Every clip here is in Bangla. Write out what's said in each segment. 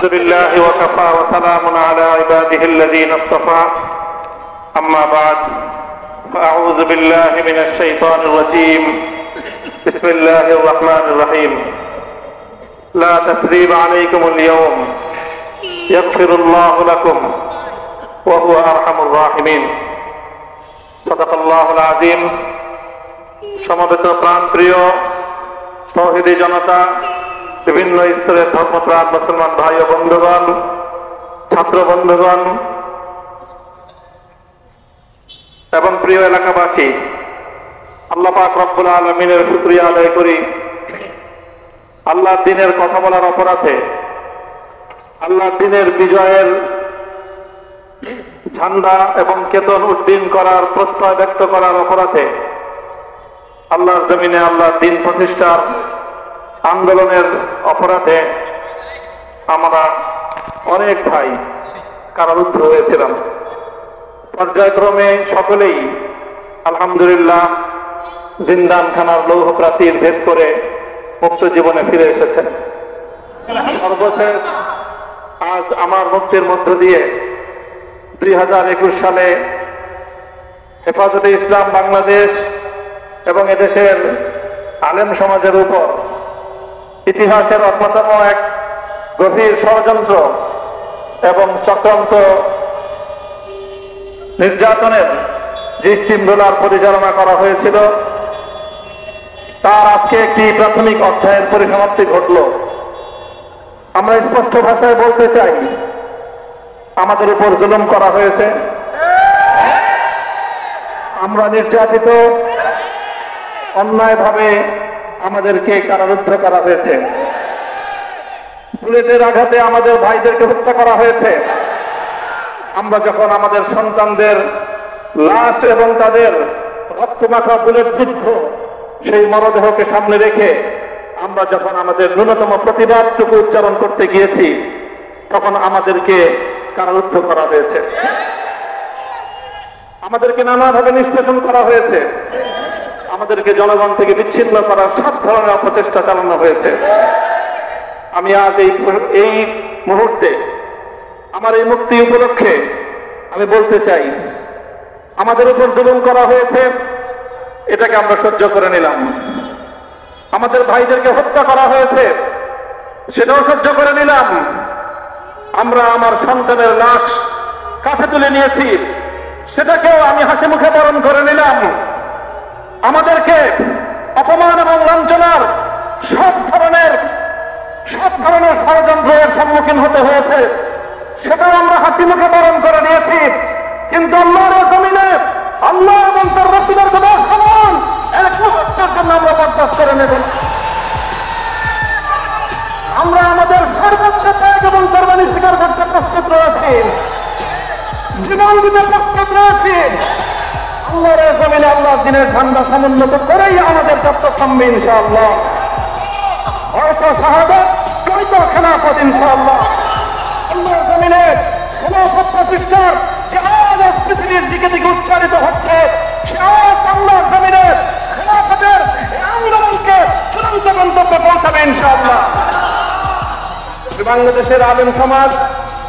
بالله وكفى وسلام على عباده الذين اصطفى أما بعد فأعوذ بالله من الشيطان الرجيم بسم الله الرحمن الرحيم لا تثريب عليكم اليوم يغفر الله لكم وهو أرحم الراحمين صدق الله العظيم সমবেত প্রাণপ্রিয় তৌহিদি জনতা, বিভিন্ন স্তরের ধর্মপ্রাণ মুসলমান ভাই ও বন্ধুগণ, ছাত্র বন্ধুগণ এবং প্রিয় এলাকাবাসী, আল্লাহ পাক রব্বুল আলামিনের শুকরিয়া আদায় করি। আল্লাহর দ্বীনের কথা বলার অপরাধে, আল্লাহর দ্বীনের বিজয়ের ঝান্ডা এবং কেতন উড্ডীন করার প্রত্যয় ব্যক্ত করার অপরাধে, আল্লাহর জমিনে আল্লাহর দ্বীন প্রতিষ্ঠার আন্দোলনের অপরাধে আমরা অনেক ভাই কারারুদ্ধ হয়েছিলাম। পর্যায়ক্রমে সকলেই আলহামদুলিল্লাহ জিন্দানখানার লৌহ প্রাচীর ভেদ করে মুক্ত জীবনে ফিরে এসেছেন। সর্বশেষ আজ আমার মুক্তির মধ্য দিয়ে 2021 সালে হেফাজতে ইসলাম বাংলাদেশ এবং এদেশের আলেম সমাজের উপর ইতিহাসের অন্যতম এক গভীর ষড়যন্ত্র এবং চক্রান্ত নির্যাতনের যে স্টিমরোলার পরিচালনা করা হয়েছিল, তার আজকে একটি প্রাথমিক অধ্যায়ের পরিসমাপ্তি ঘটল। আমরা স্পষ্ট ভাষায় বলতে চাই, আমাদের উপর জুলুম করা হয়েছে, আমরা নির্যাতিত, অন্যায়ভাবে আমাদেরকে কারারুদ্ধ করা হয়েছে, বুলেটের আঘাতে আমাদের ভাইদেরকে হত্যা করা হয়েছে। আমরা যখন আমাদের সন্তানদের লাশ এবং তাদের রক্তমাখা বুলেট বিদ্ধ সেই মরদেহকে সামনে রেখে আমরা যখন আমাদের ন্যূনতম প্রতিবাদটুকু উচ্চারণ করতে গিয়েছি, তখন আমাদেরকে কারারুদ্ধ করা হয়েছে, আমাদেরকে নানাভাবে নিষ্পেষণ করা হয়েছে, আমাদেরকে জনগণ থেকে বিচ্ছিন্ন করার সব ধরনের অপচেষ্টা চালানো হয়েছে। আমি আজ এই মুহূর্তে আমার এই মুক্তি উপলক্ষে আমি বলতে চাই, আমাদের উপর জুলুম করা হয়েছে, এটাকে আমরা সহ্য করে নিলাম। আমাদের ভাইদেরকে হত্যা করা হয়েছে, সেটাও সহ্য করে নিলাম। আমরা আমার সন্তানের লাশ কাছে তুলে নিয়েছি, সেটাকেও আমি হাসি মুখে বরণ করে নিলাম। আমাদেরকে অপমান এবং লাঞ্ছনার সব ধরনের ষড়যন্ত্রের সম্মুখীন হতে হয়েছে, সেটাও আমরা হাসি মুখে বরণ করে নিয়েছি। কিন্তু আল্লাহর জমিনে আল্লাহ এবং তার রাসূলের কথা সমান এক মুহূর্তের জন্য আমরা বরদাস্ত করে নেব না। আমরা আমাদের সর্বোচ্চ ত্যাগ এবং কোরবানি স্বীকার করতে প্রস্তুত রয়েছি, জীবন দিতে প্রস্তুত রয়েছি। আল্লাহর জমিনে আল্লাহর দ্বীনের ঝান্ডা সমুন্নত করেই আমাদের যাত্রা থামবে ইনশাআল্লাহ। হয়তো শাহাদাত, নয়তো খেলাফত ইনশাআল্লাহ। আল্লাহর জমিনে খেলাফত প্রতিষ্ঠার যে আওয়াজ পৃথিবীর দিকে দিকে উচ্চারিত হচ্ছে, সে আওয়াজ আল্লাহর জমিনে খেলাফতের আন্দোলনকে চূড়ান্ত গন্তব্যে পৌঁছাবে ইনশাআল্লাহ। বাংলাদেশের আলেম সমাজ,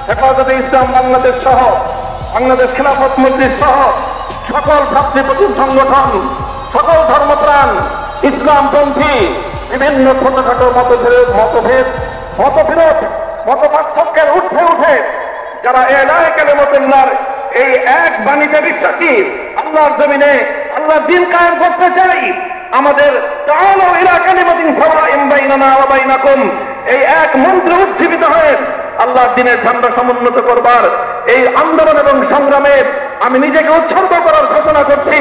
হেফাজতে ইসলাম বাংলাদেশ সহ বাংলাদেশ খেলাফত মজলিস সহ সকল ভ্রাতৃপ্রতিম সংগঠন, সকল ধর্মপ্রাণ, ইসলামপন্থী বিভিন্ন ছোটখাটো মতবিরোধ, মত পার্থক্যের ঊর্ধ্বে উঠে যারা এলায়ে কালিমাতুল্লাহর এই এক বাণীতে বিশ্বাসী, আল্লাহর জমিনে আল্লাহর দ্বীন কায়েম করতে চাই, আমাদের তাআলাউ ইলা কালিমাতিন সাওয়াইন বাইনানা ওয়া বাইনাকুম এই এক মন্ত্রে উজ্জীবিত হয়ে আল্লাহর দ্বীনের ঝান্ডা সমুন্নত করবার এই আন্দোলন এবং সংগ্রামে আমি নিজেকে উৎসর্গ করার ঘোষণা করছি।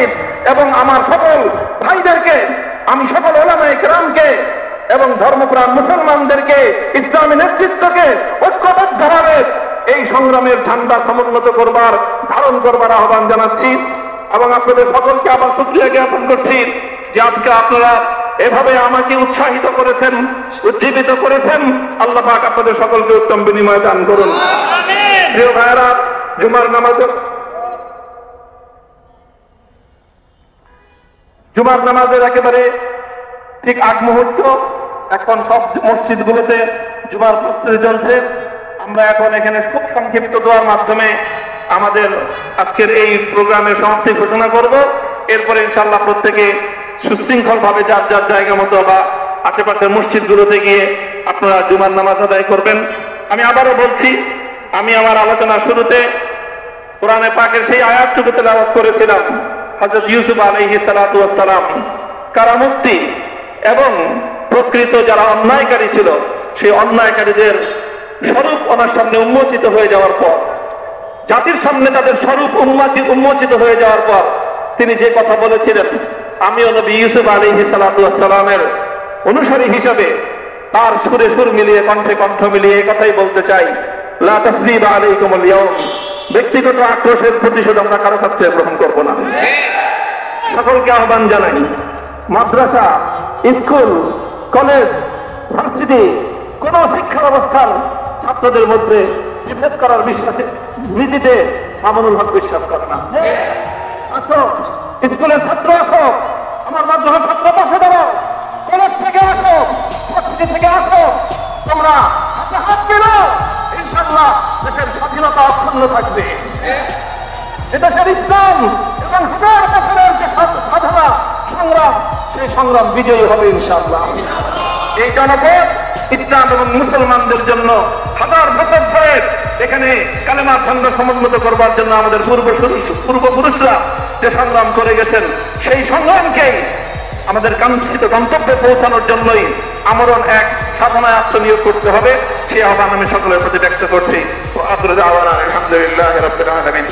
এবং আমার সকল ভাইদেরকে, আমি সকল উলামায়ে কেরামকে এবং ধর্মপ্রাণ মুসলমানদেরকে, ইসলামী নেতৃত্বকে ঐক্যবদ্ধভাবে এই সংগ্রামের ঝান্ডা সমুন্নত করবার, ধারণ করবার আহ্বান জানাচ্ছি। এবং আপনাদের সকলকে আবার শুকরিয়া জ্ঞাপন করছি যে আজকে আপনারা এভাবে আমাকে উৎসাহিত করেছেন, উজ্জীবিত করেছেন। আল্লাহ পাক আপনাদের সকলকে উত্তম বিনিময় দান করুন। প্রিয় ভাইয়েরা, জুমার নামাজের একেবারে ঠিক আগ মুহূর্ত, এখন সব মসজিদগুলোতে জুমার প্রস্তুতি চলছে। আমরা এখন এখানে খুব সংক্ষিপ্ত দোয়ার মাধ্যমে আমাদের আজকের এই প্রোগ্রামের সমাপ্তি ঘোষণা করব। এরপরে ইনশাআল্লাহ প্রত্যেকে সুশৃঙ্খল ভাবে যার যার জায়গা মতো বা আশেপাশের মসজিদগুলোতে গিয়ে আপনারা জুমার নামাজ আদায় করবেন। আমি আবারও বলছি, আমি আমার আলোচনার শুরুতে কোরআনে পাকের সেই আয়াতটুকু তেলাওয়াত করেছিলাম, হযরত ইউসুফ আলাইহিস সালাতু ওয়াস সালাম কারামুক্তি এবং প্রকৃত যারা অন্যায়কারী ছিল সেই অন্যায়কারীদের স্বরূপ ওনার সামনে উন্মোচিত হয়ে যাওয়ার পর, জাতির সামনে তাদের স্বরূপ উন্মোচিত হয়ে যাওয়ার পর তিনি যে কথা বলেছিলেন, আমিও নবী ইউসুফ আলাইহিস সালাতু ওয়াস সালামের অনুসারী হিসাবে তার সুরে সুর মিলিয়ে কণ্ঠে কণ্ঠ মিলিয়ে এই কথাই বলতে চাই, লা তাসরিবা আলাইকুমুল ইয়াউম, ব্যক্তিগত আক্রোশের প্রতিশোধ আমরা কারো কাছ থেকে গ্রহণ করব না। সকলকে আহ্বান জানাই, মাদ্রাসা, স্কুল, কলেজ, ভার্সিটি কোন শিক্ষা ব্যবস্থার ছাত্রদের মধ্যে বিভেদ করার বিশ্বাসে নীতিতে মামুনুল হক বিশ্বাস করে না। আসো, স্কুলের ছাত্র আসো, আমার মাদ্রাসার ছাত্র পাশে দাঁড়াও, কলেজ থেকে আসো, ভার্সিটি থেকে আসো, তোমরা হাতে হাত মিলাও, ইনশাআল্লাহ দেশের স্বাধীনতা অক্ষুণ্ণ থাকবে। এদেশের ইসলাম এবং হাজার বছরের যে সাধনা সংগ্রাম, সেই সংগ্রাম বিজয়ী হবে ইনশাআল্লাহ। এই জনপদ ইসলাম এবং মুসলমানদের জন্য হাজার বছর ধরে এখানে কালেমার ঝান্ডা সমুন্নত করবার জন্য আমাদের পূর্বপুরুষরা যে সংগ্রাম করে গেছেন, সেই সংগ্রামকে আমাদের কাঙ্ক্ষিত গন্তব্যে পৌঁছানোর জন্যই আমরণ এক সাধনায় আত্মনিয়োগ করতে হবে। সেই আহ্বান আমি সকলের প্রতি ব্যক্ত করছি। আলহামদুলিল্লাহ রাব্বিল আলামিন।